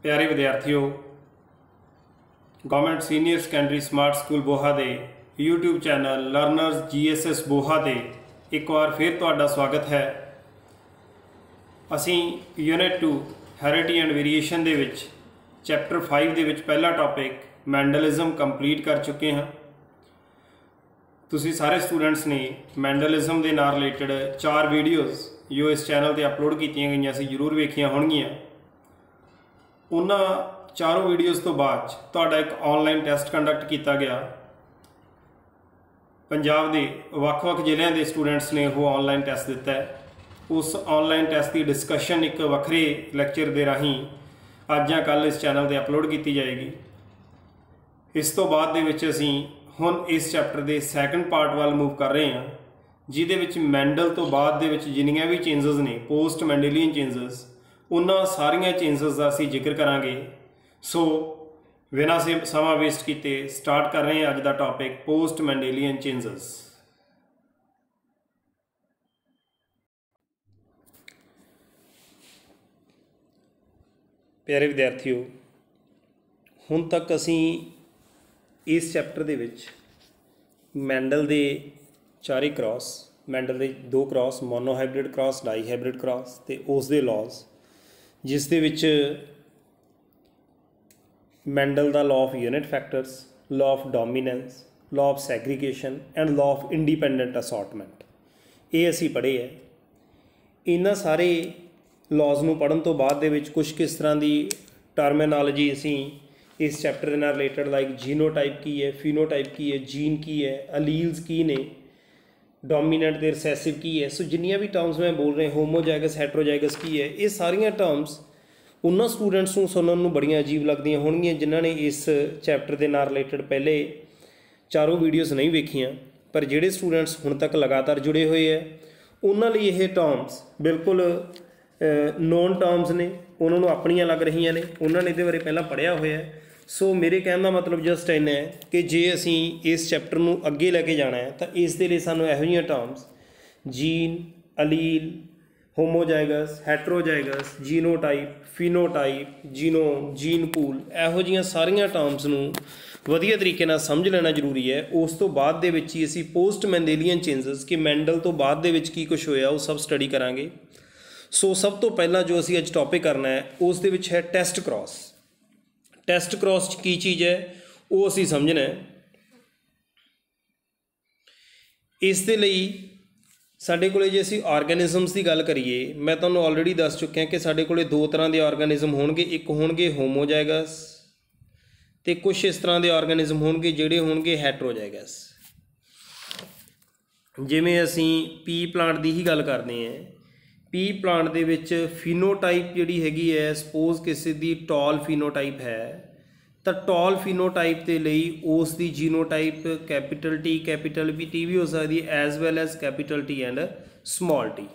प्यारे विद्यार्थियों, government senior secondary smart school बोहा के यूट्यूब चैनल लर्नर्स GSS बोहा ते एक बार फिर तुहाडा स्वागत है। असी unit 2 heredity and variation they which chapter 5 दे विच पहला टॉपिक मैंडलिज्म कंप्लीट कर चुके हैं। तुसी सारे स्टूडेंट्स ने मैंडलिज्म के नाल रिलेटेड 4 वीडियोज़ जो इस चैनल पर अपलोड कीतियां गईयां सी जरूर वेखियां होणगियां। उन्हां चारों वीडियोज़ तो बाद तुहाडा एक ऑनलाइन टैसट कंडक्ट किया गया। पंजाब के ਵੱਖ-ਵੱਖ ਜ਼ਿਲ੍ਹਿਆਂ के स्टूडेंट्स ने वो ऑनलाइन टैसट दिता है। उस ऑनलाइन टैसट की डिस्कशन एक वक्रे लैक्चर के राही अज या कल इस चैनल पर अपलोड की जाएगी। इस तो बाद दे विच असीं हुण इस चैप्टर के सैकेंड पार्ट वाल मूव कर रहे हैं, जिहदे विच मैंडल तो बाद दे विच जिन्नियां भी चेंजिस ने पोस्ट मैंडेलियन चेंजिस उन्हां सारियां चेंजिस का असीं जिक्र करांगे। सो बिना से समा वेस्ट किए स्टार्ट कर रहे हैं अज का टॉपिक पोस्ट मैंडेलियन चेंजिस। प्यारे विद्यार्थियों, हुण तक असी इस चैप्टर दे विच मैंडल दे 4 क्रॉस, मैंडल दे 2 cross monohybrid cross, dihybrid cross ते उस दे लॉज, जिस दे विच मैंडल दा law of unit factors, law of dominance, law of segregation and law of independent assortment ये असी पढ़े है। इन्हां सारे लॉज नूं पढ़न तो बाद दे विच कुछ किस तरह की टर्मिनोलॉजी असी इस चैप्टर नाल रिलेटेड लाइक जीनोटाइप की है, फिनोटाइप की है, जीन की है, अलील्स की ने, डोमीनेंट ते रिसैसिव की है। सो जिन्नियां भी टर्म्स मैं बोल रहे होमोजाइगस हेट्रोजाइगस की है, ये सारियां टर्म्स उन्होंने स्टूडेंट्स को सुनने में बड़ियां अजीब लगदियां होणगियां जिन्होंने इस चैप्टर के नाल रिलेटेड पहले चारों वीडियोज़ नहीं वेखियां। पर जिहड़े स्टूडेंट्स हुण तक लगातार जुड़े हुए है उन्हां लई ये टर्म्स बिल्कुल नोन टर्म्स ने, उन्होंने अपनियां लग रही ने, उन्होंने ये बारे पहला पढ़िया होया है। सो मेरे कहने का मतलब जस्ट इन्ना है कि जे असी इस चैप्टर को अगे लैके जाना है तो इस दे लई सानूं इहो जिहियां terms gene, allele, homozygous, heterozygous, genotype, phenotype, genome, gene pool, इहो जिहियां सारियां टर्म्स नूं वधिया तरीके नाल समझ लेना जरूरी है। उस तो बाद दे विच ही असीं पोस्ट मैंडेलियन चेंजिस कि मैंडल तो बाद दे विच की कुछ होया वो सब स्टडी करांगे। सो सब तो पहला जो असीं अज टॉपिक करना है उस दे विच है टेस्ट क्रॉस। टेस्ट क्रॉस की चीज़ है वो असीं समझना है। इस दे लई साडे कोले जे असीं ऑर्गेनिजम्स की गल करिए, मैं तुहानूं ऑलरेडी दस चुकिया कि साडे कोले 2 तरह के ऑर्गेनिजम होणगे। एक होणगे होमोजाइगस ते कुछ इस तरह के ऑर्गेनिजम होणगे जिहड़े होणगे हैट्रोजाइगस। जिवें असीं पी प्लांट की ही गल करते हैं, पी प्लांट दे विच फिनोटाइप जिहड़ी हैगी है, सपोज किसी दी टॉल फिनोटाइप है तो टॉल फिनोटाइप के लिए उसकी जीनोटाइप कैपिटल टी भी हो सकती है as well as capital T and small T.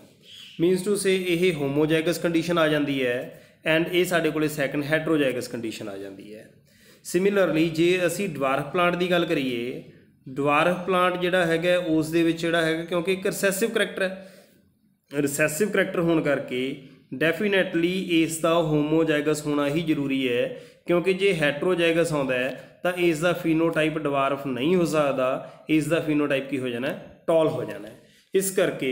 Means two से ये होमोजाइगस कंडीशन आ जाती है एंड ये साडे कोले सैकेंड हैट्रोजाइगस कंडीशन आ जाती है। सिमिलरली जे असी डवार्फ प्लांट की गल करिए, डवार्फ प्लांट जिहड़ा हैगा उस दे विच जिहड़ा हैगा क्योंकि एक रिसैसिव करैक्टर है, रिसैसिव करैक्टर होने करके डेफिनेटली इसका होमोजाइगस होना ही जरूरी है, क्योंकि जे हैट्रोजाइगस आउंदा है तो इसका फिनोटाइप डवार्फ नहीं हो सकता, इसका फिनोटाइप की हो जाना है, टॉल हो जाना है। इस करके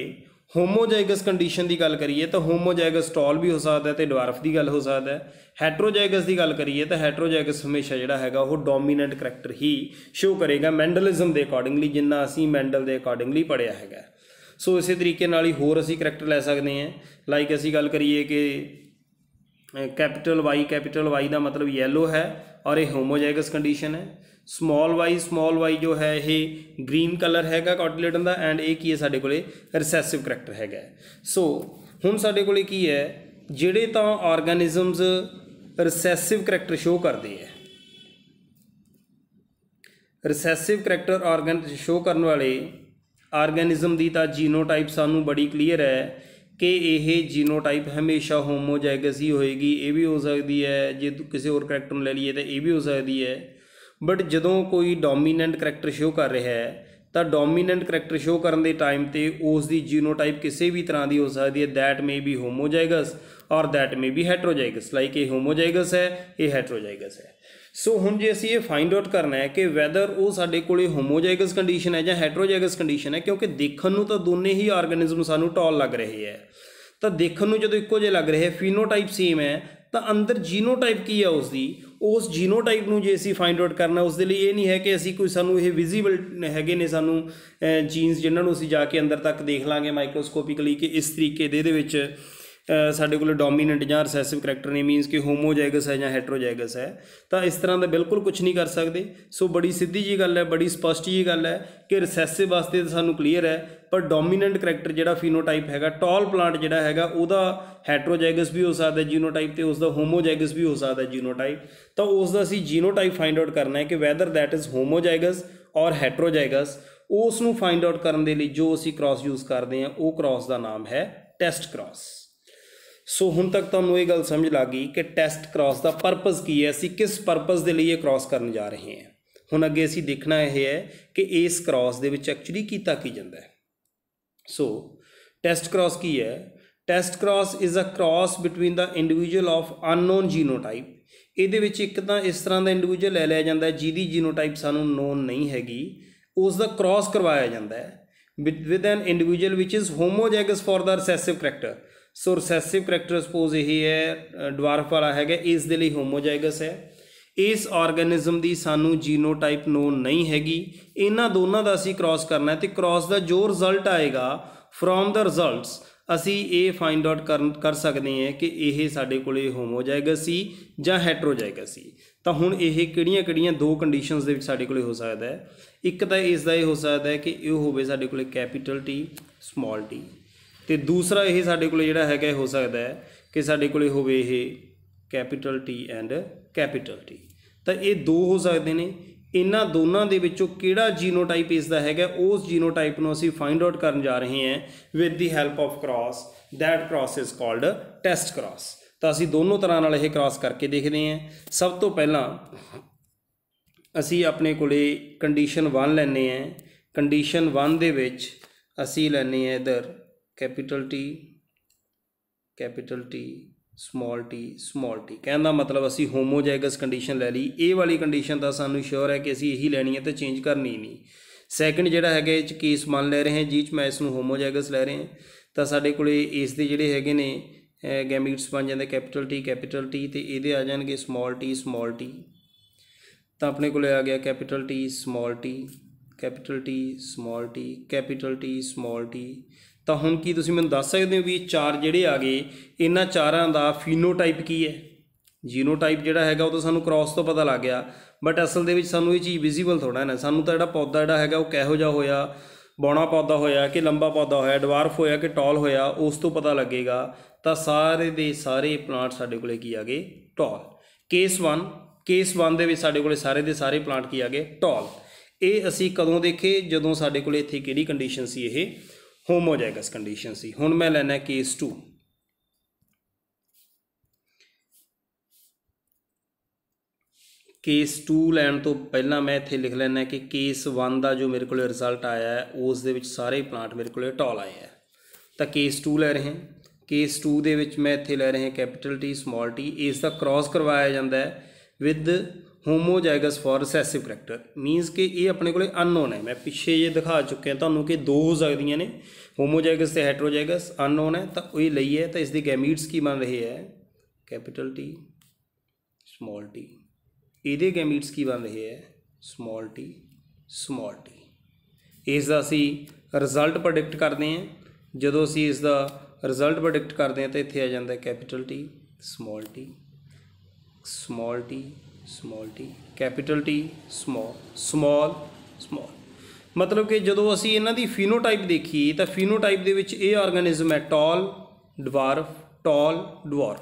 होमोजाइगस कंडीशन की गल करिए तो होमोजाइगस टॉल भी हो सकता है तो डवार्फ की गल हो सकता है। हैट्रोजाइगस की गल करिए तो हैट्रोजाइगस हमेशा जिहड़ा हैगा वो डोमीनेंट करैक्टर ही शो करेगा मैंडलिज्म के अकॉर्डिंगली, जिन्ना असीं मैंडल के अकॉर्डिंगली पढ़िया है। सो इस तरीके नाल ही होर असीं करैक्टर लै सकते हैं। लाइक असीं गल करिए कि कैपिटल वाई का मतलब येलो है और ये होमोजाइगस कंडीशन है। स्मॉल वाई जो है ये ग्रीन कलर हैगा कॉटिलेडन का एंड ये की है साडे कोले रिसैसिव करैक्टर हैगा। सो हुण साडे कोले की है जिहड़े तां ऑर्गेनिजम्स रिसैसिव करैक्टर शो करते हैं, रिसैसिव करैक्टर ऑर्गन शो करने वाले ऑर्गेनिजम की तां जीनोटाइप सानू बड़ी क्लीयर है कि यह जीनोटाइप हमेशा होमोजाइगस ही होएगी। ये भी हो सकती है जे किसी और करैक्टर ले लीए तो यह भी हो सकती है। बट जदों कोई डोमीनेंट करैक्टर शो कर रहा है ਤਾਂ ਡੋਮੀਨੈਂਟ ਕਰੈਕਟਰ ਸ਼ੋ ਕਰਨ ਦੇ ਟਾਈਮ ਤੇ ਉਸ ਦੀ ਜੀਨੋਟਾਈਪ ਕਿਸੇ ਵੀ ਤਰ੍ਹਾਂ ਦੀ ਹੋ ਸਕਦੀ ਹੈ। ਦੈਟ ਮੇ ਬੀ ਹੋਮੋਜਾਈਗਸ ਔਰ ਦੈਟ ਮੇ ਬੀ ਹੈਟਰੋਜਾਈਗਸ। ਲਾਈਕ ਇਹ ਹੋਮੋਜਾਈਗਸ ਹੈ, ਇਹ ਹੈਟਰੋਜਾਈਗਸ ਹੈ। ਸੋ ਹੁਣ ਜੇ ਅਸੀਂ ਇਹ ਫਾइंड आउट करना है कि वैदर वो साडे कोले होमोजाइगस कंडीशन है ਜਾਂ ਹੈਟਰੋਜਾਈਗਸ ਕੰਡੀਸ਼ਨ ਹੈ, ਕਿਉਂਕਿ ਦੇਖਣ ਨੂੰ ਤਾਂ ਦੋਨੇ ਹੀ ਆਰਗੈਨਿਜ਼ਮ ਸਾਨੂੰ ਟੌਲ ਲੱਗ ਰਹੇ ਹੈ। ਤਾਂ ਦੇਖਣ ਨੂੰ ਜਦੋਂ ਇੱਕੋ ਜਿਹੇ ਲੱਗ ਰਹੇ ਫੀਨੋਟਾਈਪ ਸੇਮ ਹੈ, ਤਾਂ ਅੰਦਰ ਜੀਨੋਟਾਈਪ ਕੀ ਹੈ ਉਸਦੀ, ਉਸ ਜੀਨੋਟਾਈਪ ਨੂੰ ਜੇ ਅਸੀਂ ਫਾइंड आउट करना, ਉਸ ਦੇ ਲਈ ਇਹ ਨਹੀਂ ਹੈ ਕਿ ਅਸੀਂ ਕੋਈ ਸਾਨੂੰ ਇਹ ਵਿਜ਼ੀਬਲ ਹੈਗੇ ਨੇ ਸਾਨੂੰ ਜੀਨਸ ਜਿਨ੍ਹਾਂ ਨੂੰ ਅਸੀਂ ਜਾ ਕੇ ਅੰਦਰ ਤੱਕ ਦੇਖ ਲਾਂਗੇ ਮਾਈਕਰੋਸਕੋਪਿਕਲੀ ਕਿ ਇਸ ਤਰੀਕੇ ਦੇ ਇਹਦੇ ਵਿੱਚ ਸਾਡੇ ਕੋਲ ਡੋਮੀਨੈਂਟ ਜਾਂ ਰਿਸੈਸਿਵ ਕਰੈਕਟਰ ਨੇ, ਮੀਨਸ ਕਿ ਹੋਮੋਜਾਈਗਸ ਹੈ ਜਾਂ ਹੈਟਰੋਜਾਈਗਸ ਹੈ। ਤਾਂ ਇਸ ਤਰ੍ਹਾਂ ਦਾ ਬਿਲਕੁਲ ਕੁਝ ਨਹੀਂ ਕਰ ਸਕਦੇ। ਸੋ ਬੜੀ ਸਿੱਧੀ ਜੀ ਗੱਲ ਹੈ, ਬੜੀ ਸਪਸ਼ਟ ਜੀ ਗੱਲ ਹੈ ਕਿ ਰਿਸੈਸਿਵ ਵਾਸਤੇ ਤਾਂ ਸਾਨੂੰ ਕਲੀਅਰ ਹੈ, ਪਰ ਡੋਮੀਨੈਂਟ ਕਰੈਕਟਰ ਜਿਹੜਾ ਫੀਨੋਟਾਈਪ ਹੈਗਾ ਟੌਲ ਪਲਾਂਟ ਜਿਹੜਾ ਹੈਗਾ ਉਹਦਾ ਹੈਟਰੋਜਾਈਗਸ ਵੀ ਹੋ ਸਕਦਾ ਜੀਨੋਟਾਈਪ ਤੇ ਉਸਦਾ ਹੋਮੋਜਾਈਗਸ ਵੀ ਹੋ ਸਕਦਾ ਜੀਨੋਟਾਈਪ। ਤਾਂ ਉਸ ਦਾ ਅਸੀਂ ਜੀਨੋਟਾਈਪ ਫਾइंड आउट ਕਰਨਾ ਹੈ ਕਿ ਵੈਦਰ ਦੈਟ ਇਜ਼ ਹੋਮੋਜਾਈਗਸ ਔਰ ਹੈਟਰੋਜਾਈਗਸ। ਉਸ ਨੂੰ ਫਾइंड आउट ਕਰਨ ਦੇ ਲਈ ਜੋ ਅਸੀਂ ਕ੍ਰਾਸ ਯੂਜ਼ ਕਰਦੇ ਹਾਂ ਉਹ ਕ੍ਰਾਸ ਦਾ ਨਾਮ ਹੈ ਟੈਸਟ ਕ੍ਰਾਸ। ਸੋ ਹੁਣ ਤੱਕ ਤੁਹਾਨੂੰ ਇਹ ਗੱਲ ਸਮਝ ਲੱਗ ਗਈ ਕਿ ਟੈਸਟ ਕ੍ਰਾਸ ਦਾ ਪਰਪਸ ਕੀ ਹੈ, ਅਸੀਂ ਕਿਸ ਪਰਪਸ ਦੇ ਲਈ ਇਹ ਕ੍ਰਾਸ ਕਰਨ ਜਾ ਰਹੇ ਹਾਂ। ਹੁਣ ਅੱਗੇ ਅਸੀਂ ਦੇਖਣਾ ਇਹ ਹੈ ਕਿ ਇਸ ਕ੍ਰਾਸ ਦੇ ਵਿੱਚ ਐਕਚੁਅਲੀ ਕੀਤਾ ਕੀ ਜਾਂਦਾ ਹੈ। ਸੋ ਟੈਸਟ ਕ੍ਰਾਸ ਕੀ ਹੈ? Test cross is a cross between the individual of unknown genotype. ਇਹਦੇ ਵਿੱਚ ਇੱਕ ਤਾਂ ਇਸ ਤਰ੍ਹਾਂ ਦਾ ਇੰਡੀਵਿਜੂਅਲ ਲੈ ਲਿਆ ਜਾਂਦਾ ਹੈ ਜਿਹਦੀ ਜੀਨੋਟਾਈਪ ਸਾਨੂੰ ਨੋਨ ਨਹੀਂ ਹੈਗੀ, ਉਸ ਦਾ ਕ੍ਰਾਸ ਕਰਵਾਇਆ ਜਾਂਦਾ ਹੈ with an individual which is homozygous for the recessive character. So recessive character suppose ਇਹ ਹੈ ਡਵਾਰਫ ਵਾਲਾ ਹੈਗਾ, ਇਸ ਦੇ ਲਈ ਹੋਮੋਜਾਈਗਸ ਹੈ। ਇਸ ਆਰਗੈਨਿਜ਼ਮ ਦੀ ਸਾਨੂੰ ਜੀਨੋਟਾਈਪ ਨੋਨ ਨਹੀਂ ਹੈਗੀ, ਇਹਨਾਂ ਦੋਨਾਂ ਦਾ ਅਸੀਂ ਕ੍ਰਾਸ ਕਰਨਾ ਹੈ। ਅਤੇ ਕ੍ਰਾਸ ਦਾ ਜੋ ਰਿਜ਼ਲਟ ਆਏਗਾ ਫਰੋਮ ਦਾ ਰਿਜ਼ਲਟਸ ਅਸੀਂ ਇਹ ਫਾइंड आउट ਕਰ ਸਕਦੇ ਹਾਂ ਕਿ ਇਹ ਸਾਡੇ ਕੋਲ ਹੋਮੋਜਾਈਗਸ ਸੀ ਜਾਂ ਹੈਟਰੋਜਾਈਗਸ ਸੀ। ਤਾਂ ਹੁਣ ਇਹ ਕਿਹੜੀਆਂ ਦੋ ਕੰਡੀਸ਼ਨਸ ਦੇ ਵਿੱਚ ਸਾਡੇ ਕੋਲ ਹੋ ਸਕਦਾ ਹੈ। ਇੱਕ ਤਾਂ ਇਸ ਦਾ ਇਹ ਹੋ ਸਕਦਾ ਹੈ ਕਿ ਇਹ ਹੋਵੇ ਸਾਡੇ ਕੋਲ ਕੈਪੀਟਲ ਟੀ ਸਮਾਲ ਟੀ, ਅਤੇ ਦੂਸਰਾ ਇਹ ਸਾਡੇ ਕੋਲ ਜਿਹੜਾ ਹੈਗਾ ਹੋ ਸਕਦਾ ਹੈ ਕਿ ਸਾਡੇ ਕੋਲ ਹੋਵੇ ਇਹ capital T and capital T. ਤਾਂ ਇਹ ਦੋ ਹੋ ਸਕਦੇ ਨੇ। ਇਹਨਾਂ ਦੋਨਾਂ ਦੇ ਵਿੱਚੋਂ ਕਿਹੜਾ ਜੀਨੋਟਾਈਪ ਇਸ ਦਾ ਹੈਗਾ, ਉਸ ਜੀਨੋਟਾਈਪ ਨੂੰ ਅਸੀਂ ਫਾइंड आउट ਕਰਨ ਜਾ ਰਹੇ ਹਾਂ with the help of cross. That cross is called test cross. ਤਾਂ ਅਸੀਂ ਦੋਨੋਂ ਤਰ੍ਹਾਂ ਨਾਲ ਇਹ ਕ੍ਰਾਸ ਕਰਕੇ ਦੇਖਦੇ ਹਾਂ। ਸਭ ਤੋਂ ਪਹਿਲਾਂ ਅਸੀਂ ਆਪਣੇ ਕੋਲੇ ਕੰਡੀਸ਼ਨ 1 ਲੈਂਦੇ ਹਾਂ। ਕੰਡੀਸ਼ਨ 1 ਦੇ ਵਿੱਚ ਅਸੀਂ ਲੈਂਦੇ ਹਾਂ ਇੱਧਰ ਕੈਪੀਟਲ ਟੀ ਸਮਾਲ ਟੀ। ਕਹਿਣ ਦਾ ਮਤਲਬ ਅਸੀਂ ਹੋਮੋਜਾਈਗਸ ਕੰਡੀਸ਼ਨ ਲੈ ਲਈ। ਇਹ ਵਾਲੀ ਕੰਡੀਸ਼ਨ ਤਾਂ ਸਾਨੂੰ ਸ਼ੋਰ ਹੈ ਕਿ ਅਸੀਂ ਇਹੀ ਲੈਣੀ ਹੈ ਅਤੇ ਚੇਂਜ ਕਰਨੀ ਨਹੀਂ। ਸੈਕਿੰਡ ਜਿਹੜਾ ਹੈਗਾ ਇਹ 'ਚ ਕੇਸ 1 ਲੈ ਰਹੇ ਹਾਂ ਜਿਹ 'ਚ ਮੈਂ ਇਸ ਨੂੰ ਹੋਮੋਜਾਈਗਸ ਲੈ ਰਹੇ ਹਾਂ। ਤਾਂ ਸਾਡੇ ਕੋਲ ਇਸ ਦੇ ਜਿਹੜੇ ਹੈਗੇ ਨੇ ਗੈਮੀਟਸ ਬਣ ਜਾਂਦੇ ਕੈਪੀਟਲ ਟੀ ਅਤੇ ਇਹਦੇ ਆ ਜਾਣਗੇ ਸਮਾਲ ਟੀ। ਤਾਂ ਆਪਣੇ ਕੋਲ ਆ ਗਿਆ ਕੈਪੀਟਲ ਟੀ ਸਮਾਲ ਟੀ। ਤਾਂ ਹੁਣ ਕੀ ਤੁਸੀਂ ਮੈਨੂੰ ਦੱਸ ਸਕਦੇ ਹੋ ਵੀ ਇਹ ਚਾਰ ਜਿਹੜੇ ਆ ਗਏ ਇਹਨਾਂ ਚਾਰਾਂ ਦਾ ਫੀਨੋਟਾਈਪ ਕੀ ਹੈ? ਜੀਨੋਟਾਈਪ ਜਿਹੜਾ ਹੈਗਾ ਉਹ ਤਾਂ ਸਾਨੂੰ ਕ੍ਰਾਸ ਤੋਂ ਪਤਾ ਲੱਗ ਗਿਆ, ਬਟ ਅਸਲ ਦੇ ਵਿੱਚ ਸਾਨੂੰ ਇਹ ਚੀਜ਼ ਵਿਜ਼ੀਬਲ ਥੋੜ੍ਹਾ ਨਾ। ਸਾਨੂੰ ਤਾਂ ਜਿਹੜਾ ਪੌਦਾ ਜਿਹੜਾ ਹੈਗਾ ਉਹ ਕਿਹੋ ਜਿਹਾ ਹੋਇਆ, ਬੌਣਾ ਪੌਦਾ ਹੋਇਆ ਕਿ ਲੰਬਾ ਪੌਦਾ ਹੋਇਆ, ਡਵਾਰਫ ਹੋਇਆ ਕਿ ਟੌਲ ਹੋਇਆ, ਉਸ ਤੋਂ ਪਤਾ ਲੱਗੇਗਾ। ਤਾਂ ਸਾਰੇ ਦੇ ਸਾਰੇ ਪਲਾਂਟ ਸਾਡੇ ਕੋਲ ਕੀ ਆ ਗਏ? ਟੌਲ। ਕੇਸ 1 ਦੇ ਵਿੱਚ ਸਾਡੇ ਕੋਲ ਸਾਰੇ ਦੇ ਸਾਰੇ ਪਲਾਂਟ ਕੀ ਆ ਗਏ? ਟੌਲ। ਇਹ ਅਸੀਂ ਕਦੋਂ ਦੇਖੇ? ਜਦੋਂ ਸਾਡੇ ਕੋਲ ਇੱਥੇ ਕਿਹੜੀ ਕੰਡੀਸ਼ਨ ਸੀ? ਇਹ ਹੋਮੋਜਾਈਗਸ ਕੰਡੀਸ਼ਨ ਸੀ। ਹੁਣ ਮੈਂ ਲੈਣਾ ਕੇਸ 2। ਕੇਸ 2 ਲੈਣ ਤੋਂ ਪਹਿਲਾਂ ਮੈਂ ਇੱਥੇ ਲਿਖ ਲੈਣਾ ਕਿ ਕੇਸ 1 ਦਾ ਜੋ ਮੇਰੇ ਕੋਲ ਰਿਜ਼ਲਟ ਆਇਆ ਹੈ ਉਸ ਦੇ ਵਿੱਚ ਸਾਰੇ ਪਲਾਂਟ ਮੇਰੇ ਕੋਲ ਟੌਲ ਆਏ ਹੈ। ਤਾਂ ਕੇਸ 2 ਲੈ ਰਹੇ ਹਾਂ। ਕੇਸ 2 ਦੇ ਵਿੱਚ ਮੈਂ ਇੱਥੇ ਲੈ ਰਹੇ ਕੈਪੀਟਲ ਟੀ ਸਮਾਲ ਟੀ। ਇਸ ਦਾ ਕ੍ਰਾਸ ਕਰਵਾਇਆ ਜਾਂਦਾ ਹੈ ਵਿਦ ਹੋਮੋਜਾਈਗਸ ਫॉर ਰਿਸੈਸਿਵ ਕਰੈਕਟਰ, ਮੀਨਸ ਕਿ ਇਹ ਆਪਣੇ ਕੋਲ ਅਨਨੋਨ ਹੈ। ਮੈਂ ਪਿੱਛੇ ਜੇ ਦਿਖਾ ਚੁੱਕਿਆ ਤੁਹਾਨੂੰ ਕਿ ਦੋ ਹੋ ਸਕਦੀਆਂ ਨੇ, ਹੋਮੋਜਾਈਗਸ ਅਤੇ ਹੈਟਰੋਜਾਈਗਸ। ਅਨਨੋਨ ਹੈ ਤਾਂ ਇਹ ਲਈ ਹੈ। ਤਾਂ ਇਸ ਦੇ ਗੈਮੀਟਸ ਕੀ ਬਣ ਰਹੇ ਹੈ? Capital T small T. ਇਹਦੇ ਗੈਮੀਟਸ ਕੀ ਬਣ ਰਹੇ ਹੈ? Small T. ਇਸ ਦਾ ਅਸੀਂ ਰਿਜ਼ਲਟ ਪ੍ਰੈਡਿਕਟ ਕਰਦੇ ਹਾਂ। ਜਦੋਂ ਅਸੀਂ ਇਸ ਦਾ ਰਿਜ਼ਲਟ ਪ੍ਰੈਡਿਕਟ ਕਰਦੇ ਹਾਂ ਤਾਂ ਇੱਥੇ ਆ ਜਾਂਦਾ capital T small T capital T small. ਮਤਲਬ ਕਿ ਜਦੋਂ ਅਸੀਂ ਇਹਨਾਂ ਦੀ ਫੀਨੋਟਾਈਪ ਦੇਖੀਏ ਤਾਂ ਫੀਨੋਟਾਈਪ ਦੇ ਵਿੱਚ ਇਹ ਆਰਗੈਨਿਜ਼ਮ ਹੈ ਟੌਲ ਡਵਾਰਫ।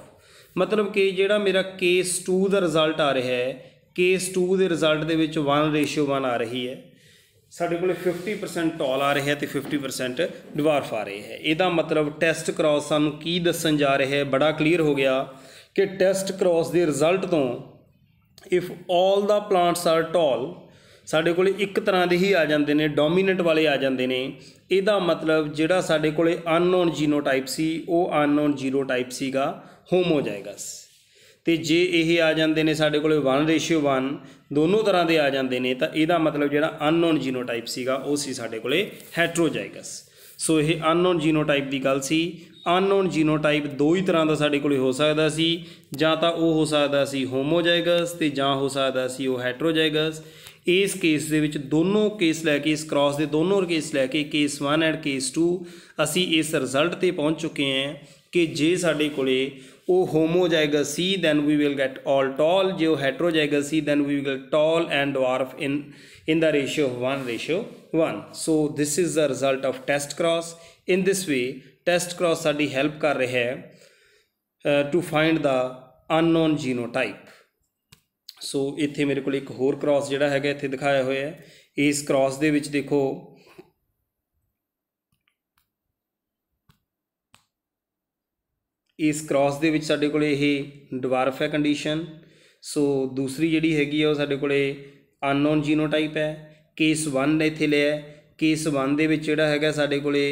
ਮਤਲਬ ਕਿ ਜਿਹੜਾ ਮੇਰਾ ਕੇਸ 2 ਦਾ ਰਿਜ਼ਲਟ ਆ ਰਿਹਾ ਹੈ, ਕੇਸ 2 ਦੇ ਰਿਜ਼ਲਟ ਦੇ ਵਿੱਚ 1:1 ਆ ਰਹੀ ਹੈ। ਸਾਡੇ ਕੋਲ 50% ਟੌਲ ਆ ਰਿਹਾ ਹੈ ਅਤੇ 50% ਡਵਾਰਫ ਆ ਰਹੇ ਹੈ। ਇਹਦਾ ਮਤਲਬ ਟੈਸਟ ਕ੍ਰਾਸ ਸਾਨੂੰ ਕੀ ਦੱਸਣ ਜਾ ਰਿਹਾ ਹੈ? ਬੜਾ ਕਲੀਅਰ ਹੋ ਗਿਆ ਕਿ ਟੈਸਟ ਕ੍ਰਾਸ ਦੇ ਰਿਜ਼ਲਟ ਤੋਂ if all the plants are tall, साडे कोले एक तरह के ही आ जाते हैं, डोमीनेंट वाले आ जाते हैं। ਇਹਦਾ मतलब ਜਿਹੜਾ ਸਾਡੇ ਕੋਲੇ ਅਨਨੋਨ ਜੀਨੋਟਾਈਪ ਸੀ ਉਹ ਅਨਨੋਨ ਜੀਨੋਟਾਈਪ ਸੀਗਾ ਹੋਮੋਜ਼ਾਈਗਸ। ਤੇ ਜੇ ਇਹ ਆ ਜਾਂਦੇ ਨੇ ਸਾਡੇ ਕੋਲੇ 1:1 ਦੋਨੋਂ ਤਰ੍ਹਾਂ ਦੇ ਆ ਜਾਂਦੇ ਨੇ ਤਾਂ ਇਹਦਾ ਮਤਲਬ ਜਿਹੜਾ ਅਨਨੋਨ ਜੀਨੋਟਾਈਪ ਸੀਗਾ ਉਹ ਸੀ ਸਾਡੇ ਕੋਲੇ ਹੈਟਰੋਜ਼ਾਈਗਸ। ਸੋ ਇਹ ਅਨਨੋਨ ਜੀਨੋਟਾਈਪ ਦੀ ਗੱਲ ਸੀ। ਅਨਨੋਨ ਜੀਨੋਟਾਈਪ ਦੋ ਹੀ ਤਰ੍ਹਾਂ ਦਾ ਸਾਡੇ ਕੋਲੇ ਹੋ ਸਕਦਾ ਸੀ, ਜਾਂ ਤਾਂ ਉਹ ਹੋ ਸਕਦਾ ਸੀ ਹੋਮੋਜ਼ਾਈਗਸ ਤੇ ਜਾਂ ਹੋ ਸਕਦਾ ਸੀ ਉਹ ਹੈਟਰੋਜ਼ਾਈਗਸ। इस केस दे विच दोनों केस लैके, इस क्रॉस के दोनों केस लैके केस 1 एंड केस 2 असी इस रिजल्ट ते पहुँच चुके हैं कि जे साडे कोले वो होमोजाइगस सी then we will get all tall, जे वो हेट्रोजाइगस सी then we will get tall and dwarf in the ratio of 1:1। so this is the result of test cross। in this way test cross sari help कर रहा है to find the unknown genotype। सो इत्थे मेरे को एक होर cross जिहड़ा हैगा इत्थे दिखाया होया है। इस क्रॉस दे विच देखो इस क्रॉस दे विच साडे कोले ये डवार्फ है कंडीशन। सो दूसरी जिहड़ी हैगी है साडे कोले अननोन जीनोटाइप है। केस 1 इत्थे लिया, केस 1 दे विच जिहड़ा हैगा साडे कोले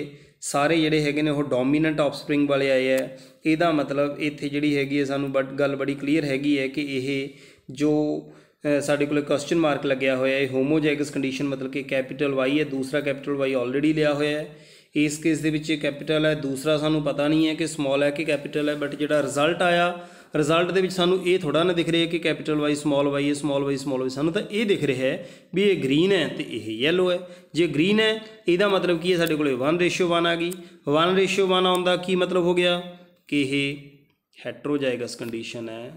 सारे जिहड़े हैगे ने वो डोमीनेंट ऑफस्प्रिंग वाले आए है। इहदा मतलब इत्थे जिहड़ी हैगी है सानू गल बड़ी क्लीयर हैगी है कि यह जो साढ़े को क्वेश्चन मार्क लग्या होया है होमोजाइगस कंडीशन मतलब कि कैपिटल वाई है, दूसरा कैपिटल वाई ऑलरेडी लिया होया है। इस केस दे विच कैपिटल है, दूसरा सानू पता नहीं है कि स्मॉल है कि कैपिटल है, बट जिहड़ा रिजल्ट आया रिजल्ट दे विच सानू ये थोड़ा ना दिख रहा है कि कैपिटल वाई स्मॉल वाई है, स्मॉल वाई स्मॉल वाई। सानू तो ये दिख रहा है भी ये ग्रीन है तो ये येलो है। जे ग्रीन है इहदा मतलब की है साढ़े को 1:1 आ गई। 1:1 आउंदा की मतलब हो गया कि ये हैट्रोजाइगस कंडीशन है।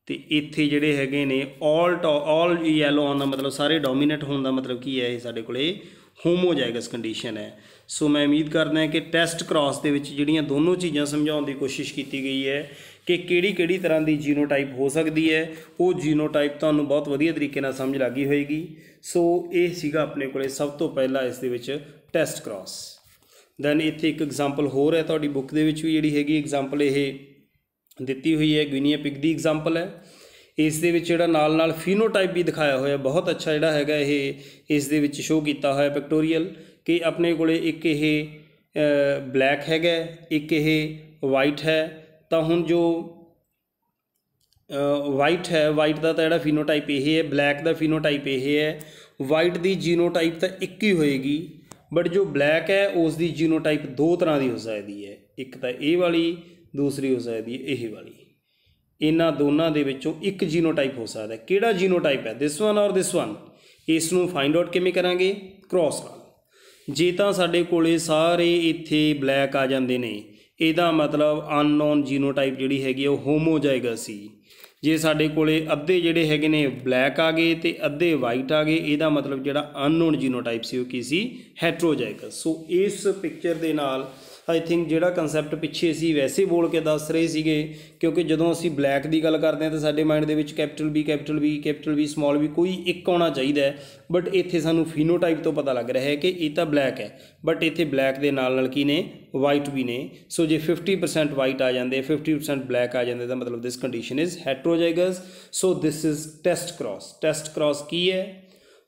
तो इत्थे जिहड़े हैगे ने ऑल येलो आउण दा मतलब सारे डोमीनेंट होने का मतलब की है, ये साडे कोले होमोजाइगस कंडीशन है। सो मैं उम्मीद करदा कि टेस्ट क्रॉस दे विच जिहड़ियां दोनों चीज़ां समझाउण दी कोशिश की गई है कि किहड़ी तरह की जीनोटाइप हो सकती है, वो जीनोटाइप तुहानूं बहुत वधिया तरीके नाल समझ लग गई होएगी। सो ये सीगा अपने कोले सब तो पहला इस दे विच टेस्ट क्रॉस। दैन इत्थे एक एग्जाम्पल होर है तुहाडी बुक दे विच भी जिहड़ी हैगी एग्जाम्पल ये दिती हुई है, गिनिया पिग की एग्जाम्पल है। इस दे विच जिहड़ा नाल नाल फिनोटाइप भी दिखाया होया बहुत अच्छा जिहड़ा हैगा ये इस दे विच शो किया होया पिक्टोरियल कि अपने कोले एक ये ब्लैक हैगा, एक ये वाइट है। तो हुण जो वाइट है, वाइट का तो जिहड़ा फिनोटाइप ये है, ब्लैक का फिनोटाइप ये है। वाइट की जीनोटाइप तो एक ही होएगी, बट जो ब्लैक है उसकी जीनोटाइप दो तरह की हो सकती है, एक तो ये वाली, दूसरी हो सकती है यही वाली। इन्हां दोनों दे विचों एक जीनोटाइप हो सकता है। किहड़ा जीनोटाइप है, दिस वन और दिस वन। इसनूं फाइंड आउट किवें करांगे, क्रॉस नाल। जे तां साडे कोले सारे इत्थे ब्लैक आ जांदे ने, इहदा मतलब अननोन जीनोटाइप जिहड़ी हैगी वो होमोजाइगस सी। जे साडे कोले अद्धे जिहड़े हैगे ने ब्लैक आ गए तो अद्धे वाइट आ गए, इहदा मतलब जिहड़ा अननोन जीनोटाइप सी वो की सी, हैट्रोजाइगस। सो इस पिक्चर दे नाल आई थिंक जिहड़ा कंसैप्ट पिछे असीं वैसे बोल के दस रहे सीगे, क्योंकि जदों असीं ब्लैक की गल करते हैं तो साडे माइंड दे विच capital B capital B capital B small B कोई एक होना चाहिए है। बट इत्थे सानूं फिनोटाइप तो पता लग रहा है कि ये तो ब्लैक है, बट इत्थे ब्लैक दे नाल नाल की ने वाइट भी ने। सो जे 50% वाइट आ जाते, 50% ब्लैक आ जाते, तो मतलब this condition is heterozygous. So this is test cross. Test cross की है,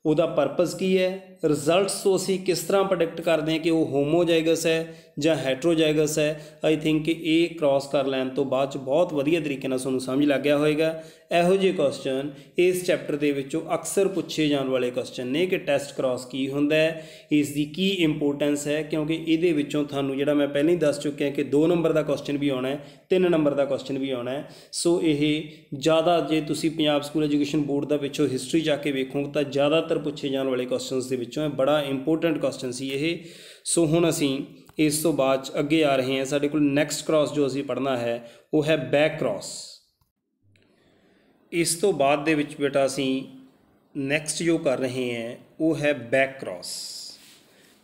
ਉਹਦਾ ਪਰਪਸ ਕੀ ਹੈ, ਰਿਜ਼ਲਟਸ ਤੋਂ ਅਸੀਂ ਕਿਸ ਤਰ੍ਹਾਂ ਪ੍ਰੈਡਿਕਟ ਕਰਦੇ ਹਾਂ ਕਿ ਉਹ ਹੋਮੋਜਾਈਗਸ ਹੈ ਜਾਂ ਹੈਟਰੋਜਾਈਗਸ ਹੈ। ਆਈ ਥਿੰਕ ਕਿ ਇਹ ਕ੍ਰਾਸ ਕਰ ਲੈਣ ਤੋਂ ਬਾਅਦ 'ਚ ਬਹੁਤ ਵਧੀਆ ਤਰੀਕੇ ਨਾਲ ਤੁਹਾਨੂੰ ਸਮਝ ਲੱਗ ਗਿਆ ਹੋਏਗਾ। ਇਹੋ ਜਿਹੇ ਕੁਐਸਚਨ ਇਸ ਚੈਪਟਰ ਦੇ ਵਿੱਚੋਂ ਅਕਸਰ ਪੁੱਛੇ ਜਾਣ ਵਾਲੇ ਕੁਐਸਚਨ ਨੇ ਕਿ ਟੈਸਟ ਕ੍ਰਾਸ ਕੀ ਹੁੰਦਾ ਹੈ, ਇਸ ਦੀ ਕੀ ਇੰਪੋਰਟੈਂਸ ਹੈ, ਕਿਉਂਕਿ ਇਹਦੇ ਵਿੱਚੋਂ ਤੁਹਾਨੂੰ ਜਿਹੜਾ ਮੈਂ ਪਹਿਲਾਂ ਹੀ ਦੱਸ ਚੁੱਕਿਆ ਕਿ 2 ਨੰਬਰ ਦਾ ਕੁਐਸਚਨ ਵੀ ਆਉਣਾ ਹੈ, 3 ਨੰਬਰ ਦਾ ਕੁਐਸਚਨ ਵੀ ਆਉਣਾ ਹੈ। ਸੋ ਇਹ ਜ਼ਿਆਦਾ ਜੇ ਤੁਸੀਂ ਪੰਜਾਬ ਸਕੂਲ ਐਜੂਕੇਸ਼ਨ ਬੋਰਡ ਦਾ ਵਿੱਚੋਂ ਹਿਸਟਰੀ ਜਾ ਕੇ ਵੇਖੋਗੇ ਤਾਂ ਜ਼ਿਆਦਾਤਰ ਪੁੱਛੇ ਜਾਣ ਵਾਲੇ ਕੁਐਸਚਨਸ ਦੇ ਵਿੱਚੋਂ ਬੜਾ ਇੰਪੋਰਟੈਂਟ ਕੁਐਸਚਨ ਸੀ ਇਹ। ਸੋ ਹੁਣ ਅਸੀਂ ਇਸ ਤੋਂ ਬਾਅਦ ਅੱਗੇ ਆ ਰਹੇ ਹਾਂ। ਸਾਡੇ ਕੋਲ ਨੈਕਸਟ ਕ੍ਰਾਸ ਜੋ ਅਸੀਂ ਪੜ੍ਹਨਾ ਹੈ ਉਹ ਹੈ ਬੈਕ ਕ੍ਰਾਸ। ਇਸ ਤੋਂ ਬਾਅਦ ਦੇ ਵਿੱਚ ਬੇਟਾ ਅਸੀਂ ਨੈਕਸਟ ਜੋ ਕਰ ਰਹੇ ਹਾਂ ਉਹ ਹੈ ਬੈਕ ਕ੍ਰਾਸ।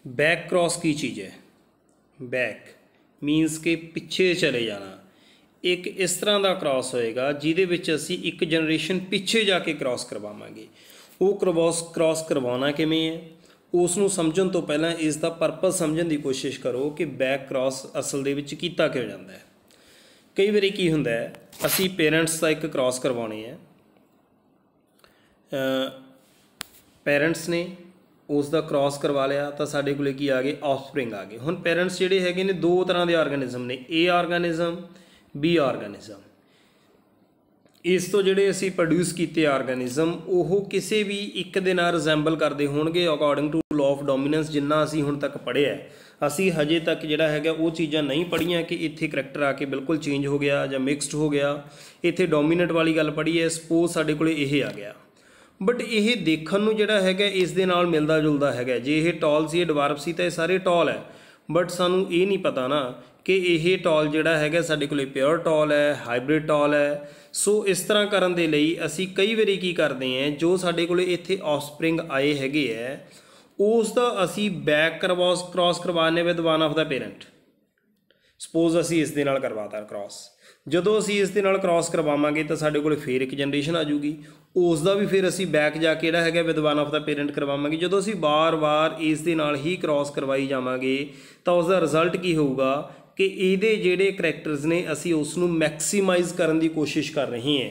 बैक क्रॉस की चीज़ है, बैक मीनस के पिछे चले जाना। एक इस तरह का क्रॉस होएगा जिहदे विच असी एक जनरेशन पिछे जाके क्रॉस करवावांगे। वो क्रॉस करवाना किवें है, उसनूं समझण तो पहलां इसका परपस समझण की कोशिश करो कि बैक क्रॉस असल दे विच कीता क्यों जाता है। कई बारी की हुंदा है असी पेरेंट्स का एक क्रॉस करवाने हैं, पेरेंट्स ने ਉਸ ਦਾ ਕ੍ਰਾਸ ਕਰਵਾ ਲਿਆ ਤਾਂ ਸਾਡੇ ਕੋਲੇ ਕੀ ਆ ਗਏ ਆਫਸਪ੍ਰਿੰਗ ਆ ਗਏ। ਹੁਣ ਪੈਰੈਂਟਸ ਜਿਹੜੇ ਹੈਗੇ ਨੇ ਦੋ ਤਰ੍ਹਾਂ ਦੇ ਆਰਗੈਨਿਜ਼ਮ ਨੇ, ਏ ਆਰਗੈਨਿਜ਼ਮ ਬੀ ਆਰਗੈਨਿਜ਼ਮ। ਇਸ ਤੋਂ ਜਿਹੜੇ ਅਸੀਂ ਪ੍ਰੋਡਿਊਸ ਕੀਤੇ ਆਰਗੈਨਿਜ਼ਮ ਉਹ ਕਿਸੇ ਵੀ ਇੱਕ ਦੇ ਨਾਲ ਰਿਜ਼ੈਂਬਲ ਕਰਦੇ ਹੋਣਗੇ according to law of dominance. ਜਿੰਨਾ ਅਸੀਂ ਹੁਣ ਤੱਕ ਪੜ੍ਹਿਆ, ਅਸੀਂ ਹਜੇ ਤੱਕ ਜਿਹੜਾ ਹੈਗਾ ਉਹ ਚੀਜ਼ਾਂ ਨਹੀਂ ਪੜ੍ਹੀਆਂ ਕਿ ਇੱਥੇ ਕਰੈਕਟਰ ਆ ਕੇ ਬਿਲਕੁਲ ਚੇਂਜ ਹੋ ਗਿਆ ਜਾਂ ਮਿਕਸਡ ਹੋ ਗਿਆ। ਇੱਥੇ ਡੋਮੀਨੈਂਟ ਵਾਲੀ ਗੱਲ ਪੜ੍ਹੀ ਹੈ, ਸਪੋਜ਼ ਸਾਡੇ ਕੋਲੇ ਇਹ ਆ ਗਿਆ, ਬਟ ਇਹ ਦੇਖਣ ਨੂੰ ਜਿਹੜਾ ਹੈਗਾ ਇਸ ਦੇ ਨਾਲ ਮਿਲਦਾ ਜੁਲਦਾ ਹੈਗਾ। ਜੇ ਇਹ ਟੌਲ ਸੀ, ਇਹ ਡਵਾਰਫ ਸੀ, ਤਾਂ ਇਹ ਸਾਰੇ ਟੌਲ ਹੈ, ਬਟ ਸਾਨੂੰ ਇਹ ਨਹੀਂ ਪਤਾ ਨਾ ਕਿ ਇਹ ਟੌਲ ਜਿਹੜਾ ਹੈਗਾ ਸਾਡੇ ਕੋਲੇ ਪਿਓਰ ਟੌਲ ਹੈ, ਹਾਈਬ੍ਰਿਡ ਟੌਲ ਹੈ। ਸੋ ਇਸ ਤਰ੍ਹਾਂ ਕਰਨ ਦੇ ਲਈ ਅਸੀਂ ਕਈ ਵਾਰੀ ਕੀ ਕਰਦੇ ਹਾਂ, ਜੋ ਸਾਡੇ ਕੋਲੇ ਇੱਥੇ ਆਫਸਪ੍ਰਿੰਗ ਆਏ ਹੈਗੇ ਹੈ ਉਸ ਦਾ ਅਸੀਂ ਬੈਕ ਕ੍ਰਾਸ ਕਰਵਾਉਂਦੇ with one of the parent. Suppose ਅਸੀਂ ਇਸ ਦੇ ਨਾਲ ਕਰਵਾਤਾ ਕ੍ਰਾਸ, ਜਦੋਂ ਅਸੀਂ ਇਸ ਦੇ ਨਾਲ ਕ੍ਰਾਸ ਕਰਵਾਵਾਂਗੇ ਤਾਂ ਸਾਡੇ ਕੋਲ ਫਿਰ ਇੱਕ ਜਨਰੇਸ਼ਨ ਆ ਜੂਗੀ, ਉਸ ਦਾ ਵੀ ਫਿਰ ਅਸੀਂ ਬੈਕ ਜਾ ਕੇ ਜਿਹੜਾ ਹੈਗਾ with one of the parent ਕਰਵਾਵਾਂਗੇ। ਜਦੋਂ ਅਸੀਂ ਵਾਰ-ਵਾਰ ਇਸ ਦੇ ਨਾਲ ਹੀ ਕ੍ਰਾਸ ਕਰਵਾਈ ਜਾਵਾਂਗੇ ਤਾਂ ਉਸ ਦਾ ਰਿਜ਼ਲਟ ਕੀ ਹੋਊਗਾ ਕਿ ਇਹਦੇ ਜਿਹੜੇ ਕਰੈਕਟਰਸ ਨੇ ਅਸੀਂ ਉਸ ਨੂੰ ਮੈਕਸੀਮਾਈਜ਼ ਕਰਨ ਦੀ ਕੋਸ਼ਿਸ਼ ਕਰ ਰਹੇ ਹਾਂ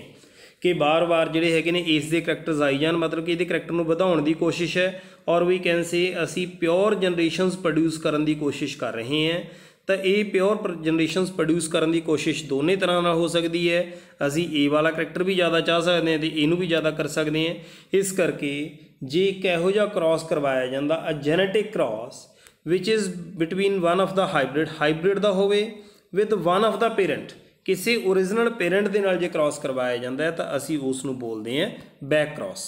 ਕਿ ਵਾਰ-ਵਾਰ ਜਿਹੜੇ ਹੈਗੇ ਨੇ ਇਸ ਦੇ ਕਰੈਕਟਰਸ ਆਈ ਜਾਣ, ਮਤਲਬ ਕਿ ਇਹਦੇ ਕਰੈਕਟਰ ਨੂੰ ਵਧਾਉਣ ਦੀ ਕੋਸ਼ਿਸ਼ ਹੈ। ਔਰ ਵੀ ਕੈਨ ਸੇ ਅਸੀਂ ਪਿਓਰ ਜਨਰੇਸ਼ਨਸ ਪ੍ਰੋਡਿਊਸ ਕਰਨ ਦੀ ਕੋਸ਼ਿਸ਼ ਕਰ ਰਹੇ ਹਾਂ। ਤਾਂ ਇਹ ਪਿਓਰ ਜਨਰੇਸ਼ਨਸ ਪ੍ਰੋਡਿਊਸ ਕਰਨ ਦੀ ਕੋਸ਼ਿਸ਼ ਦੋਨੇ ਤਰ੍ਹਾਂ ਨਾਲ ਹੋ ਸਕਦੀ ਹੈ। ਅਸੀਂ ਏ ਵਾਲਾ ਕਰੈਕਟਰ ਵੀ ਜ਼ਿਆਦਾ ਚਾਹ ਸਕਦੇ ਹਾਂ ਅਤੇ ਇਹਨੂੰ ਵੀ ਜ਼ਿਆਦਾ ਕਰ ਸਕਦੇ ਹਾਂ। ਇਸ ਕਰਕੇ ਜੇ ਇੱਕ ਇਹੋ ਜਿਹਾ ਕ੍ਰਾਸ ਕਰਵਾਇਆ ਜਾਂਦਾ, a genetic cross which is between one of the hybrid ਦਾ ਹੋਵੇ with one of the parent, ਕਿਸੇ ਓਰੀਜਨਲ ਪੇਰੈਂਟ ਦੇ ਨਾਲ ਜੇ ਕ੍ਰਾਸ ਕਰਵਾਇਆ ਜਾਂਦਾ ਹੈ ਤਾਂ ਅਸੀਂ ਉਸ ਨੂੰ ਬੋਲਦੇ ਹਾਂ ਬੈਕ ਕ੍ਰਾਸ।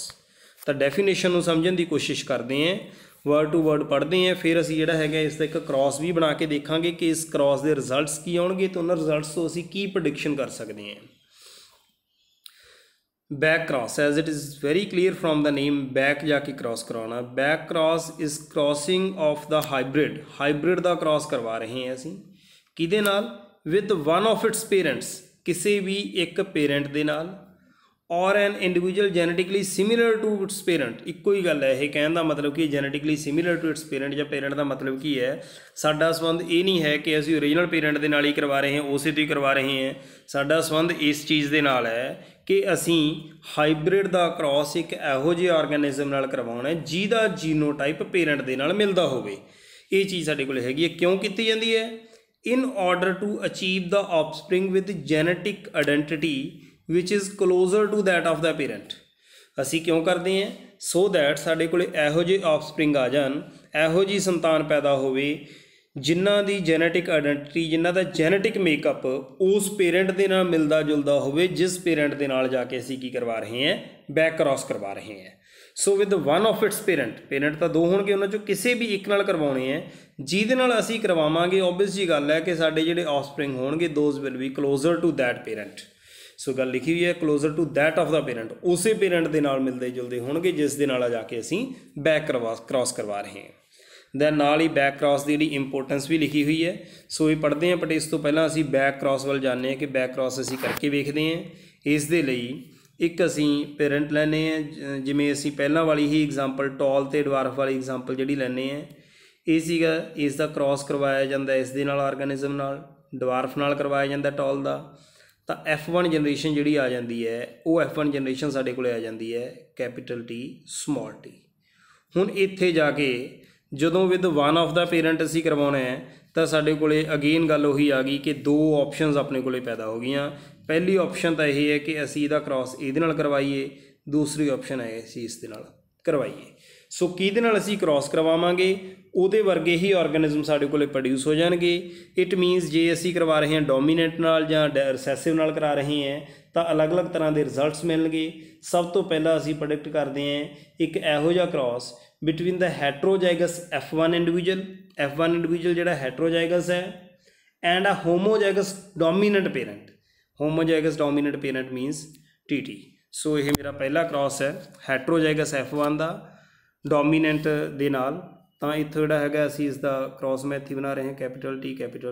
ਤਾਂ ਡੈਫੀਨੇਸ਼ਨ ਨੂੰ ਸਮਝਣ ਦੀ ਕੋਸ਼ਿਸ਼ ਕਰਦੇ ਹਾਂ, वर्ड टू वर्ड पढ़ते हैं, फिर असी जिहड़ा हैगा इसका एक क्रॉस भी बना के देखांगे कि इस क्रॉस के रिजल्ट्स की आउणगे तो उन्हां रिजल्ट्स तो असी की प्रोडिक्शन कर सकते हैं। Back cross as it is very clear from the name, back जाके क्रॉस करवाना। Back cross is crossing of the hybrid का क्रॉस करवा रहे हैं असी किहदे नाल, with one of its parents, किसी भी एक पेरेंट दे नाल, और an individual genetically similar to its parent. इक्को ही गल है, यह कहने का मतलब कि genetically similar to its parent या पेरेंट का मतलब की है, साडा संबंध ये नहीं है कि असी ओरिजिनल पेरेंट के नाल ही करवा रहे हैं, उसे तो ही करवा रहे हैं। साडा संबंध इस चीज़ के नाल है कि असी हाइब्रिड का क्रॉस एक इहो जिहे ऑर्गेनिज्म नाल करवाउणा है जिहदा जीनोटाइप पेरेंट के नाल मिलदा होवे। ये चीज़ साडे कोल हैगी है। क्यों कीती जांदी है? In order to achieve the offspring with genetic identity which is closer to that of the parent. असी क्यों करते हैं? सो दैट साढ़े कोल इहो जिहे ऑफस्प्रिंग आ जान, इहो जी संतान पैदा होवे जिन्हां दी जेनेटिक आइडेंटिटी, जिन्हां दा जेनेटिक मेकअप उस पेरेंट दे नाल मिलदा जुलदा होवे जिस पेरेंट दे नाल जाके असी की करवा रहे हैं, बैक क्रॉस करवा रहे हैं। So with one of it's parent तो दो होणगे, उन्हां चों किसी भी एक नाल करवाउणे हैं, जिहदे नाल असी करवावांगे ओबवियस जी गल है कि साडे जिहड़े ऑफस्प्रिंग होणगे those will be closer to that parent. So गल लिखी हुई है closer to that of the parent, उस पेरेंट के नाल मिलते जुलते होणगे जिस दे नाल जाके असी बैक क्रॉस करवा रहे हैं। दैन नाल ही बैक क्रॉस की जिहड़ी इंपोर्टेंस भी लिखी हुई है। सो ये पढ़ते हैं, बट इस तो पहला असी बैक क्रॉस वाल जाने कि बैक क्रॉस असी करके वेखते हैं। इस दे लई एक असी पेरेंट लैने हैं, जिवें असी पहला वाली ही एग्जाम्पल टॉल ते डवार्फ वाली एग्जाम्पल जिहड़ी लैने हैं, ये सीगा इसका क्रॉस करवाया जाता इस दे नाल ऑर्गेनिज्म नाल, डवार्फ नाल करवाया जाता टॉल का। तो F1 जनरेशन जी आ जाती है, वो F1 जनरेशन साढ़े को आ जाती है कैपिटल T स्मॉल t। हुण इत्थे जाके जदों with one of the parent असी करवाना है तो साढ़े को अगेन गल उही आ गई कि दो ऑप्शनस अपने को पैदा हो गई। पहली ऑप्शन तो यही है कि असी इहदा क्रॉस इहदे नाल करवाइए, दूसरी ऑप्शन है असी इस दे नाल करवाइए। सो किहदे नाल असी क्रॉस करवावांगे, ਉਹਦੇ ਵਰਗੇ ਹੀ ऑर्गेनिज्म ਸਾਡੇ ਕੋਲੇ प्रोड्यूस हो जाएंगे। इट मीनस जे असी करवा रहे हैं डोमीनेंट नाल जां रिसेसिव नाल करा रहे हैं तो अलग अलग तरह के रिजल्ट्स मिलणगे। सब तो पहला असी प्रोडिक्ट करते हैं एक इहो जिहा cross between the heterozygous F1 individual जिहड़ा हैट्रोजाइगस है and a homozygous dominant parent. Homozygous dominant parent means TT। So यह मेरा पहला क्रॉस है हैट्रोजाइगस F1 का डोमीनेंट दे नाल। तो इत्थों जिहड़ा हैगा असी इसका क्रॉस मैं इत्थे बना रहे हैं कैपिटल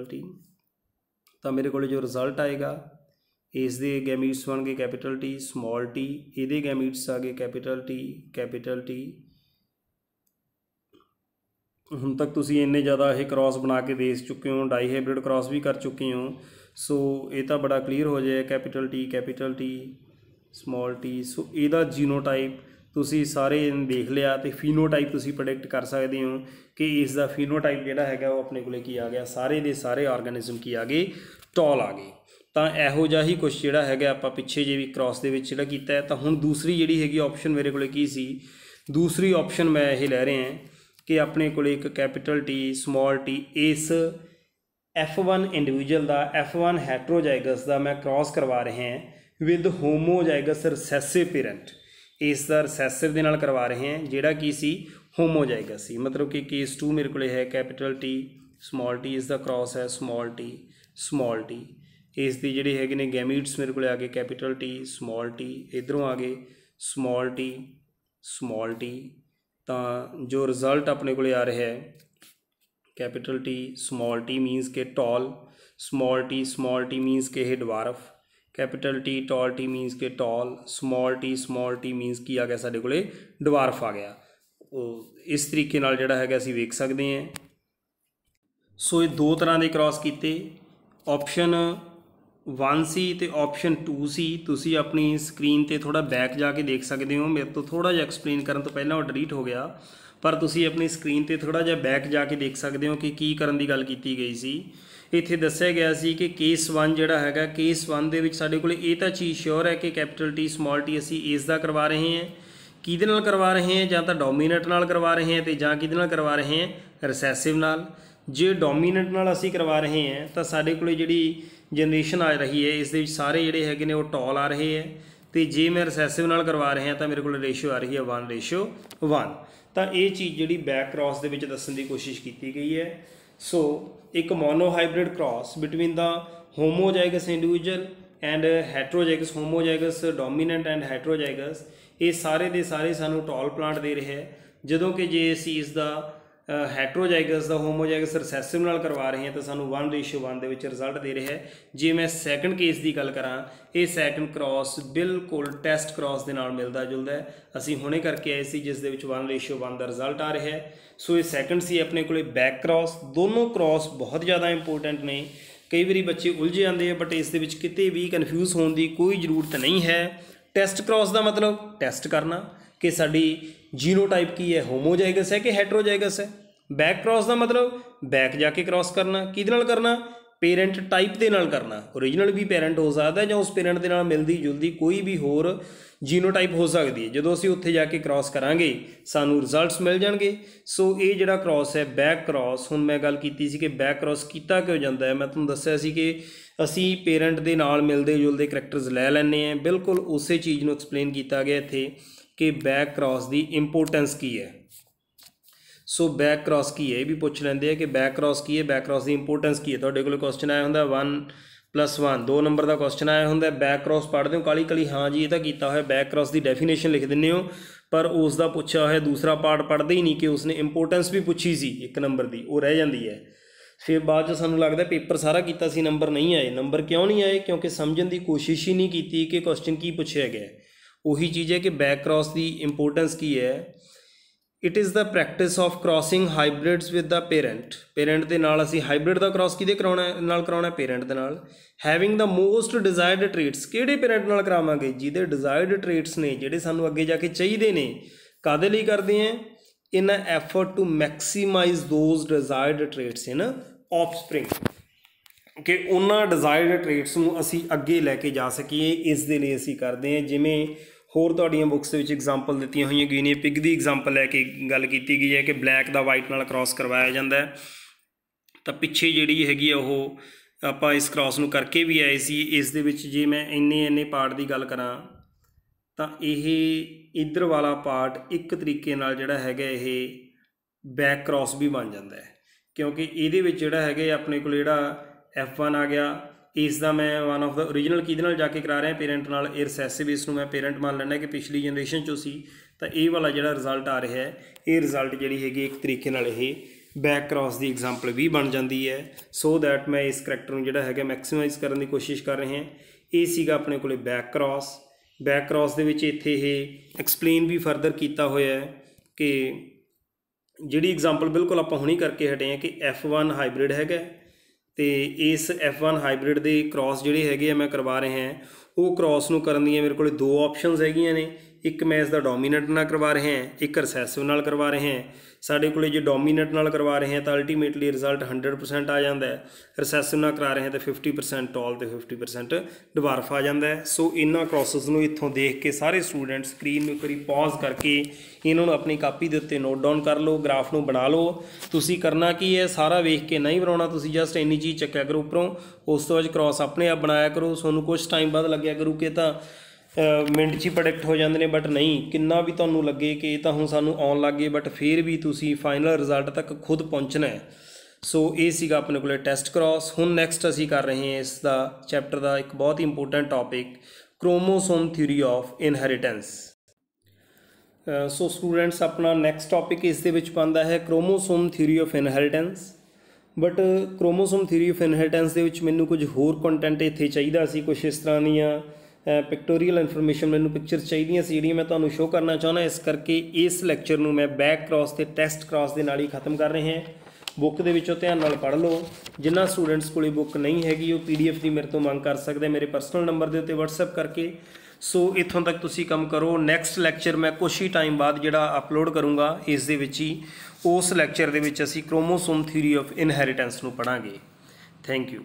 T। तो मेरे को जो रिजल्ट आएगा इस दे गैमीट्स बन गए कैपिटल T स्मॉल t, इहदे गैमीट्स आ गए कैपिटल T। हुण तक तुसीं इन्ने ज़्यादा ये क्रॉस बना के दे चुके हो, डाई हाइब्रिड क्रॉस भी कर चुके हो। सो ये तो बड़ा क्लीयर हो जाए कैपिटल T स्मॉल t। सो इहदा जीनोटाइप ਤੁਸੀਂ ਸਾਰੇ ਦੇਖ ਲਿਆ ਤੇ ਫੀਨੋਟਾਈਪ ਤੁਸੀਂ ਪ੍ਰੈਡਿਕਟ ਕਰ ਸਕਦੇ ਹੋ ਕਿ ਇਸ ਦਾ ਫੀਨੋਟਾਈਪ ਜਿਹੜਾ ਹੈਗਾ ਉਹ ਆਪਣੇ ਕੋਲੇ ਕੀ ਆ ਗਿਆ, ਸਾਰੇ ਦੇ ਸਾਰੇ ਆਰਗੈਨਿਜ਼ਮ ਕੀ ਆ ਗਏ, ਟੌਲ ਆ ਗਏ। ਤਾਂ ਇਹੋ ਜਿਹਾ ਹੀ ਕੁਛ ਜਿਹੜਾ ਹੈਗਾ ਆਪਾਂ ਪਿੱਛੇ ਜੇ ਵੀ ਕ੍ਰਾਸ ਦੇ ਵਿੱਚ ਜਿਹੜਾ ਕੀਤਾ ਹੈ। ਤਾਂ ਹੁਣ ਦੂਸਰੀ ਜਿਹੜੀ ਹੈਗੀ ਆਪਸ਼ਨ ਮੇਰੇ ਕੋਲੇ ਕੀ ਸੀ, ਦੂਸਰੀ ਆਪਸ਼ਨ ਮੈਂ ਇਹ ਲੈ ਰਿਹਾ ਕਿ ਆਪਣੇ ਕੋਲੇ ਇੱਕ ਕੈਪੀਟਲ ਟੀ ਸਮਾਲ ਟੀ ਇਸ F1 ਇੰਡੀਵਿਜੂਅਲ ਦਾ F1 ਹੈਟਰੋਜਾਈਗਸ ਦਾ ਮੈਂ ਕ੍ਰਾਸ ਕਰਵਾ ਰਿਹਾ ਹਾਂ ਵਿਦ ਹੋਮੋਜਾਈਗਸ ਰਿਸੈਸਿਵ ਪੇਰੈਂਟ। ਇਸ ਦਾ ਰਿਸੈਸਿਵ ਦੇ ਨਾਲ ਕਰਵਾ ਰਹੇ ਹਾਂ ਜਿਹੜਾ ਕੀ ਸੀ, ਹੋਮੋਜਾਈਗਸ ਸੀ। ਮਤਲਬ ਕਿ ਕੇਸ 2 ਮੇਰੇ ਕੋਲੇ ਹੈ ਕੈਪੀਟਲ ਟੀ ਸਮਾਲ ਟੀ, ਇਸ ਦਾ ਕ੍ਰਾਸ ਹੈ ਸਮਾਲ ਟੀ ਸਮਾਲ ਟੀ। ਇਸ ਦੀ ਜਿਹੜੇ ਹੈਗੇ ਨੇ ਗੈਮੀਟਸ ਮੇਰੇ ਕੋਲੇ ਆ ਗਏ ਕੈਪੀਟਲ ਟੀ ਸਮਾਲ ਟੀ, ਇੱਧਰੋਂ ਆ ਗਏ ਸਮਾਲ ਟੀ ਸਮਾਲ ਟੀ। ਤਾਂ ਜੋ ਰਿਜ਼ਲਟ ਆਪਣੇ ਕੋਲੇ ਆ ਰਿਹਾ ਹੈ कैपिटल टी स्मॉल टी मीनस के टॉल, स्मॉल टी मीनस के ये dwarf, capital T tall T मीनस के टॉल, स्मॉल टी मीनस की आ गया साडे कोले डवार्फ आ गया। इस तरीके नाल जिहड़ा हैगा असीं वेख सकते हैं। सो ये दो तरह के क्रॉस किए, ऑप्शन 1 सी ते ऑप्शन 2 सी। तुसीं अपनी स्क्रीन ते थोड़ा बैक जाके देख सकते हो, मेरे तो थोड़ा जिहा एक्सप्लेन करन तो पहलां वो डिलीट हो गया, पर तुसीं अपनी स्क्रीन ते थोड़ा जिहा बैक जाके देख सकते हो कि की करन दी गल कीती गई सी। इत्थे दस्सिया गया सी कि केस 1 जिहड़ा हैगा, केस 1 दे विच साडे कोले ये तां चीज़ श्योर है कि कैपिटल टी स्मॉल टी असीं इस दा करवा रहे हैं, किहदे नाल करवा रहे हैं, जां तां डोमीनेंट नाल करवा रहे हैं ते जां किहदे नाल करवा रहे हैं, रिसैसिव नाल। जे डोमीनेंट नाल असीं करवा रहे हैं तां साडे कोले जिहड़ी जनरेशन आ रही है इस दे विच सारे जिहड़े हैगे ने वो टॉल आ रहे हैं, तो जे मैं रिसैसिव नाल करवा रहे हैं तो मेरे को रेशियो आ रही है 1:1। तो ये चीज़ जी बैक क्रॉस के दसन की कोशिश की गई है। सो एक monohybrid cross between the homozygous individual and heterozygous, homozygous dominant and heterozygous, ये सारे दे सारे सानू टॉल प्लांट दे रहे हैं। जदों कि जे असीं इसका हैट्रोजाइगस का होमोजाइगस रिसैसिव नाल करवा रहे हैं तो सानू 1:1 दे विच रिजल्ट दे रहा है। जे मैं सैकेंड केस की गल करां, ये सैकेंड क्रॉस बिल्कुल टैसट क्रॉस के नाल मिलता जुलता है, असीं हुणे करके आए सी जिस दे विच 1:1 का रिजल्ट आ रहा है। सो ये सैकेंड सी अपने कोले बैक क्रॉस। दोनों क्रॉस बहुत ज़्यादा इंपोर्टेंट ने, कई बार बच्चे उलझ जाते हैं, बट इस दे विच किते भी कन्फ्यूज़ होने की कोई ज़रूरत नहीं है। टैसट क्रॉस का मतलब टैसट करना कि साडी जीनोटाइप की है, होमोजाइगस है कि हैट्रोजाइगस है। बैक क्रॉस का मतलब बैक जाके क्रॉस करना, किहदे नाल करना, पेरेंट टाइप के नाल करना। ओरिजिनल भी पेरेंट हो सकता है, जां उस पेरेंट के नाल मिलती जुलती कोई भी होर जीनोटाइप हो सकती है। जो असीं उत्थे जाके क्रॉस करांगे सानू रिजल्ट्स मिल जाणगे। सो ये जिहड़ा क्रॉस है बैक क्रॉस, हुण मैं गल कीती सी कि बैक क्रॉस कीता क्यों जाता है, मैं तुहानूं दस्सिया सी कि असीं पेरेंट के नाल मिलते जुलते करैक्टर्स लै लैंदे हैं। बिल्कुल उस चीज़ नूं एक्सप्लेन किया गया इत्थे कि बैक क्रॉस की इंपोर्टेंस की है। सो बैक क्रॉस की है, ये भी पूछ लेंदे हैं कि बैक क्रॉस की है, बैक क्रॉस की इंपोर्टेंस की है। तुहाडे कोल क्वेश्चन आया हुंदा 1+1 2 नंबर का क्वेश्चन आया हुंदा, बैक क्रॉस पढ़दे हो काली काली, हाँ जी ये तो किया है, बैक क्रॉस की डेफिनेशन लिख दिंदे हो, पर उसका पूछा है दूसरा पार्ट पढ़ते ही नहीं कि उसने इंपोर्टेंस भी पूछी सी 1 नंबर की, वो रह जाती है। फिर बाद सानू लगता है पेपर सारा किया सी, नंबर नहीं आए। नंबर क्यों नहीं आए, क्योंकि समझने की कोशिश ही नहीं की कि क्वेश्चन की पूछा गया। वही चीज़ है कि बैक क्रॉस की इंपोर्टेंस की है, it is the practice of crossing hybrids with the parent. Parent के नाल असीं हाइब्रिड का क्रॉस किहदे कराउणा, पेरेंट के नाल। Having the most desired traits, किहड़े पेरेंट नाल करावांगे, जिहदे डिजायर्ड ट्रेट्स ने जिहड़े सानू अगे जाके चाहिए ने। कादे लई करदे हैं, in effort to maximize those desired traits in offspring, कि उन्हां डिजायर्ड ट्रेट्स नूं असीं अगे लैके जा सकीए, इस दे लई असीं करदे हैं। जिवें होर तुहाडीआं बुक्स दे विच एग्जाम्पल दित्तियां होईआं गईआं ने, पिग दी एग्जाम्पल लैके गल कीती गई है कि ब्लैक दा वाइट नाल क्रॉस करवाया जाता है। तो पिछे जिहड़ी हैगी आ ओह आपां इस क्रॉस नूं करके भी आए सी। इस दे विच जे मैं इन्ने पार्ट की गल करां तां इह इधर वाला पार्ट एक तरीके नाल जिहड़ा हैगा इह बैक क्रॉस भी बन जाता है, क्योंकि इहदे विच जिहड़ा हैगा अपने कोल जिहड़ा F1 आ गया, इसका मैं वन ऑफ द ओरिजिनल किहदे नाल जाके करा रहा पेरेंट नाल, ए रिसैसिव, इसनूं मैं पेरेंट मान लैना कि पिछली जनरेशन चो सी। तो ये वाला जिहड़ा रिजल्ट आ रहा है, ये रिजल्ट जिहड़ी हैगी एक तरीके नाल इह बैक क्रॉस की एग्जाम्पल भी बन जाती है। सो दैट मैं इस करैक्टर नूं जिहड़ा हैगा मैक्सीमाइज़ करने की कोशिश कर रहे हैं। ये सीगा अपने कोले बैक क्रॉस। बैक क्रॉस दे विच इत्थे इह एक्सप्लेन भी फरदर किया होया है कि जिहड़ी एग्जाम्पल बिल्कुल आपां हुणी करके हटे हैं कि F1 हाइब्रिड हैगा, तो इस F1 हाइब्रिड के क्रॉस जिहड़े हैगे मैं करवा रहे हैं, वो क्रॉस नूं करन दीआं मेरे कोल 2 ऑप्शनस हैगियां ने। एक मैं इसका डोमीनेंट नाल करवा रहे हैं, एक रिसैसिव नाल करवा रहे हैं। साढ़े कोले जे डोमीनेंट नाल करवा रहे हैं तो अल्टीमेटली रिजल्ट 100% आ जाता है, रिसैसिव नाल करा रहे हैं तो 50% टॉल तो 50% डवार्फ आ जाता है। सो इन्होंने क्रॉसिस नूं इत्थों देख के सारे स्टूडेंट स्क्रीन में करी पॉज करके इन्होंने अपनी कापी के उत्ते नोट डाउन कर लो, ग्राफ नूं बना लो। तुसीं करना की है, सारा वेख के नहीं बनाना, तुसीं जस्ट इन्नी चीज़ चक्या करो उपरों, उस तो बाद क्रॉस अपने आप बनाया करो। तुहानूं कुछ टाइम बाद लग्या करू कि तो मिनट 'च ही प्रोडिक्ट हो जाते हैं, बट नहीं, किन्ना भी तुहानूं लगे कि ये तो हुण सानूं आउण लग गए, बट फिर भी तुसीं फाइनल रिजल्ट तक खुद पहुँचना है। सो ये सीगा अपने को टैसट क्रॉस। हुण नैक्सट असीं कर रहे हैं इसका चैप्टर का एक बहुत ही important topic, chromosome theory of inheritance. So students अपना नैक्सट टॉपिक इस दे विच बनता है chromosome theory of inheritance. But chromosome theory of inheritance दे विच मैनूं कुछ होर कंटेंट इत्थे चाहीदा सी, कुछ इस तरह दीयां पिक्टोरीअल इन्फॉर्मेशन मैनूं पिक्चर चाहिए सी जिहड़ियां मैं तुहानूं शो करना चाहुंदा। इस करके इस लैक्चर नूं मैं बैक क्रॉस ते टैसट क्रॉस दे नाल ही खत्म कर रहे हैं। बुक दे विचों ध्यान नाल पढ़ लो। जिन्हां स्टूडेंट्स कोले बुक नहीं हैगी वो PDF की मेरे तो मंग कर सकते मेरे पर्सनल नंबर के उत्ते WhatsApp करके। सो इत्थों तक तुसीं काम करो। नैक्सट लैक्चर मैं कुछ ही टाइम बाद जिहड़ा अपलोड करूँगा इस दे विच ही, उस लैक्चर दे विच असीं क्रोमोसोम थ्योरी ऑफ इनहेरिटेंस नूं पढ़ांगे। Thank you.